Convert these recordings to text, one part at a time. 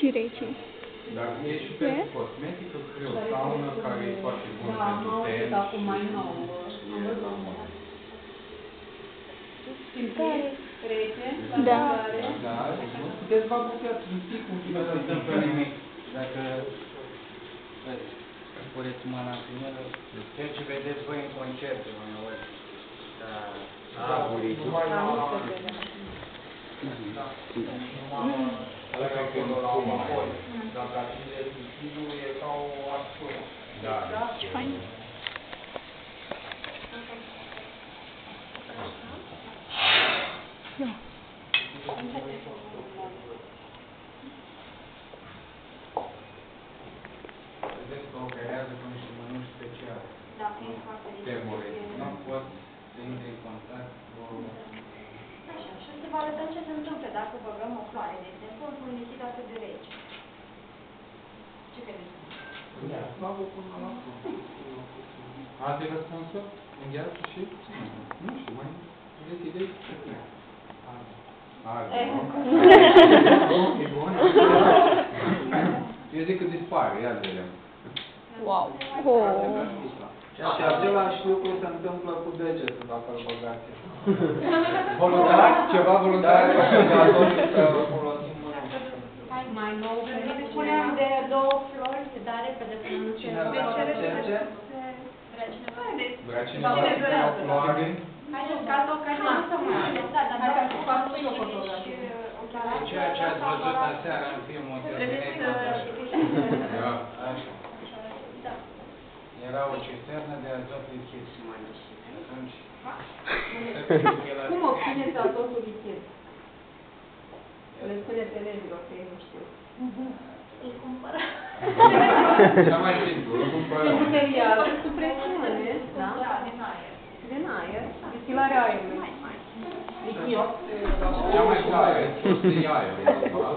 și rece. Dar e și pentru cosmetică, cred, o saună care e foarte bună pentru ten. Da, acum mai nou. Simțiți? Rece? Da. Da, nu puteți vă apropiați un pic, Nu se întâmplă nimic. Dacă puneți mâna în el, ceea ce vedeți voi în concerte, uneori, aburii. Numai la Apoi, dacă acinde lichidul, e ca o arsură. Da. Ce fain. Da. Vedeți că operează cu niște mănuși speciale. Da, e foarte Temore. Nu pot să intre în contact cu... Așa, și să vă arătăm ce se întâmplă dacă băgăm o floare, de exemplu, într-un lichid atât de rece. Ce credeți? Alte răspunsuri? În gheață și? Nu știu, mai aveți idei? E bun? Eu zic că dispare, ia vedem. Wow. Și același lucru se întâmplă cu degetul dacă îl băgați. Voluntar? Ceva voluntar? Folosim Mai nou, spuneam de două flori, dar repede până nu se Vrea cineva o floare? Haideți ca ocazional să mă da, dar dacă fac și eu Ceea ce ați văzut aseară în filmul de Da. Era o cisternă de azot lichid. Atunci... Cum obțineți azotul lichid? Le spuneți elevilor că ei nu știu. îl cumpără. Cea mai simplu, îl cumpărăm. Material cu presiune, da? Da, din aer. Din aer, distilarea aerului. Lichid. Cea mai tare, sus de aer.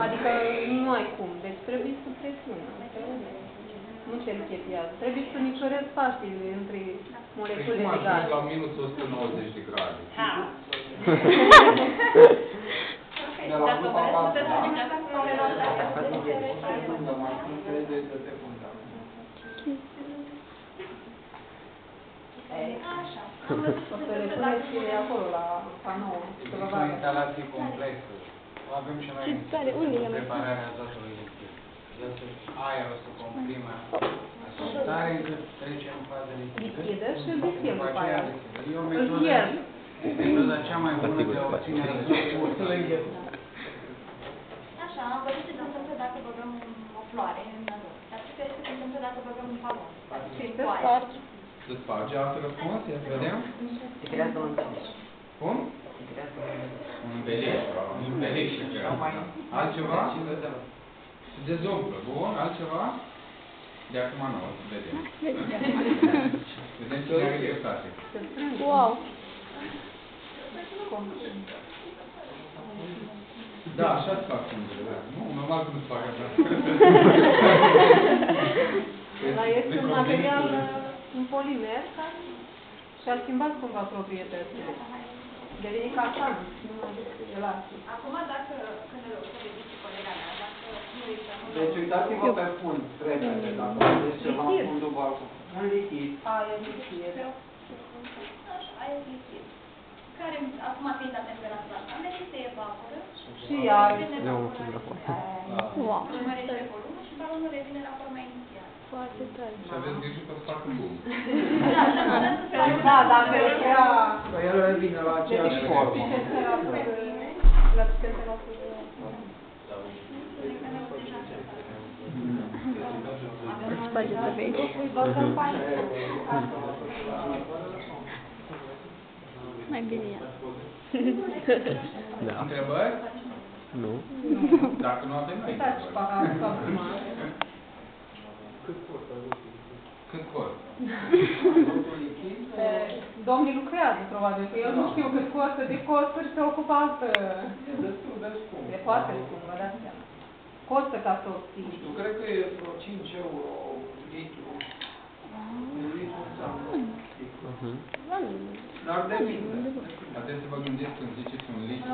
Adică nu ai cum, deci trebuie sub presiune. Nu se închetează. Trebuie să micșorezi paștile între molecule Cum de gaz. ajung la minus 190 de grade? Dacă vreți, puteți să ridicați camerele astea. Așa. O să le puneți și acolo la panou. Există o instalație complexă. O avem și noi în prepararea azotului lichid. Aerul se comprimă la tare încât trece în fază lichidă. Și distil după aia. E o metodă, metoda cea mai bună de a obține azotului. Așa, am văzut ce se întâmplă dacă băgăm o floare în azot. Dar ce credeți că se întâmplă dacă băgăm un balon? Se sparge altă răspuns? Ia să vedem. Se creează un înveliș. Cum? Se creează Un înveliș. Un înveliș. Altceva? Se dezumplă. Bun. Altceva? De acum nu, o să vedem. Vedem cine are dreptate. Wow. Da, așa se fac sângele, da. Nu, normal că nu se fac așa. Dar este un material, un polimer și-a schimbat cumva proprietățile. Devine ca sand, nu elastic. Acum, dacă, când îl ridici colega mea, dacă nu uităm... Deci uitați-vă pe fund, repede, dacă vedeți ceva în fundul balconului. Un lichid. Aer lichid. Așa, aer lichid. Care, acum fiind la temperatura asta, se evaporă Și aer. Wow. Mărește volumul și balonul revine la forma inițială. Foarte tare. Și aveți grijă că o să facă bum. Da, dacă era... Că el revine la aceeași formă. La temperatură. Sparge să vezi. Mai bine ea. Da. Întrebări? Nu. Dacă nu avem noi Uitați întrebări. Cât cort? Domnii lucrează, probabil, că eu nu știu cât costă, de costuri se ocupă altă... E destul de scump. E foarte scump, vă dați seama. Costă ca să obții. Nu cred că e vreo 5 euro litru. Un litru înseamnă. Dar depinde. Dar trebuie să vă gândiți când ziceți un litru.